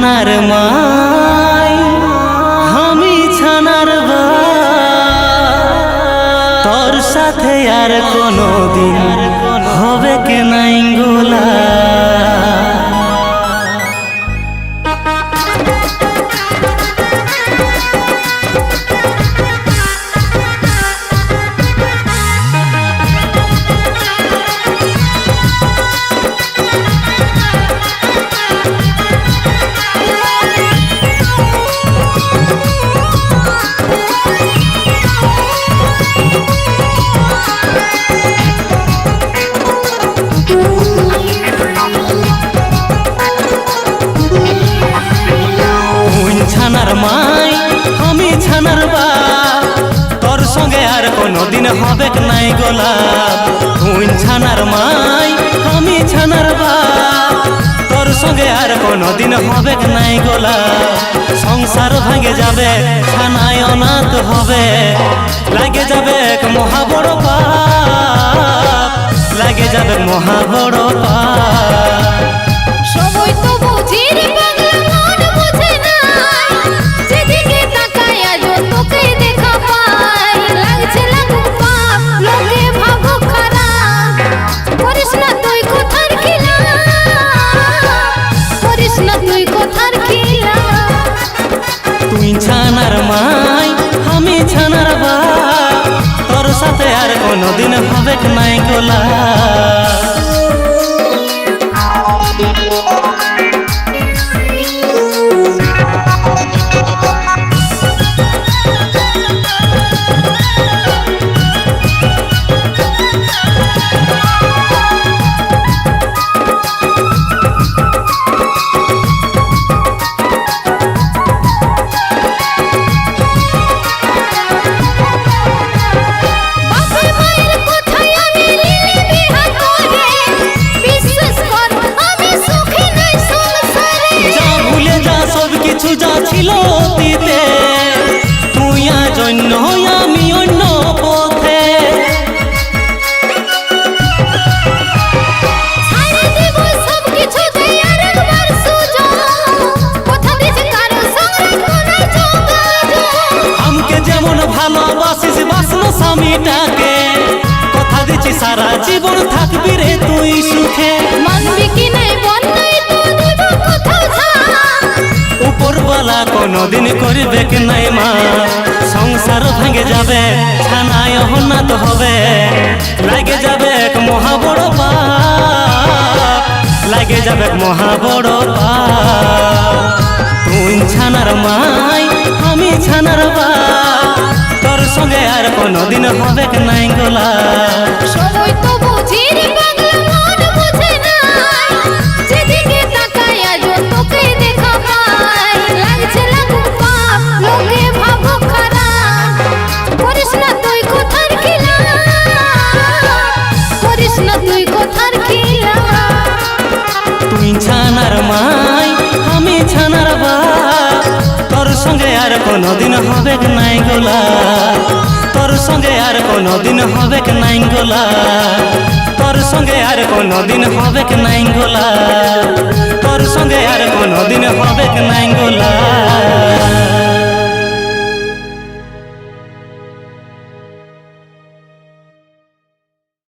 ছানার মাই আমি ছানার তোর সাথে আর কোনো দিন হবে কে নাই গোলা। ছানার মাই আমি ছানার বাপ তোর সঙ্গে আর কোনো দিন হবে নাই গোলাপ। তুই ছানার মাই আমি ছানার বাপ তোর সঙ্গে আর কোনো দিন হবে নাই গোলাপ। সংসার ভাঙে যাবে ছানায় অনাথ হবে, লাগে যাবে মহা বড় পাপ, লাগে যাবে মহা বড় পাপ। সবাই তো বুঝি রে পাগলা মন বুঝে না, যেদিকে তাকাই আজ তোকে দেখা পাই। লাগছে লাগুক পাপ লোকে ভাবুক খারাপ, করিস না তুই কথার খিলা, করিস না তুই কথার খিলা। তুই ছানার মাই আমি ছানার বাপ তোর সাথে আর কোনো দিন হবে নাই গোলাপ। যা ছিল অতীতে তুই আজ অন্য আমি অন্য পথে, আমাকে যেমন ভালোবাসিস বাসনা স্বামীটাকে, কথা দিচ্ছি সারা জীবন থাকবি রে তুই সুখে। মানবি কি নাই বন্যাই তো দেব কথা, উপরওয়ালা কোনদিন করবে কি নাই মা। সংসার ভেঙে যাবে ছানায় অনাথ হবে, লাগে যাবে মহা বড় পাপ, লাগে যাবে মহা বড় পাপ। তুই ছানার মাই আমি ছানার বাপ তোর সঙ্গে আর কোনদিন হবে কি নাই গোলাপ। সবাই তো বুঝি রে পাগলা মন বুঝে না, যেদিকে তাকাই আজ তোকে দেখা পাই। লাগছে লাগুক পাপ লোকে ভাবুক খারাপ, করিস না তুই কথার খিলা, করিস না তুই কথার খিলা। তুই ছানার মাই আমি ছানার বাপ তোর সঙ্গে আর কোনদিন হবে নাই গোলাপ। তোর সঙ্গে আর কোনদিন হবে নাই গোলাপ, তোর সঙ্গে আর কোনদিন হবে নাই গোলাপ, তোর সঙ্গে আর কোনদিন হবে নাই গোলাপ।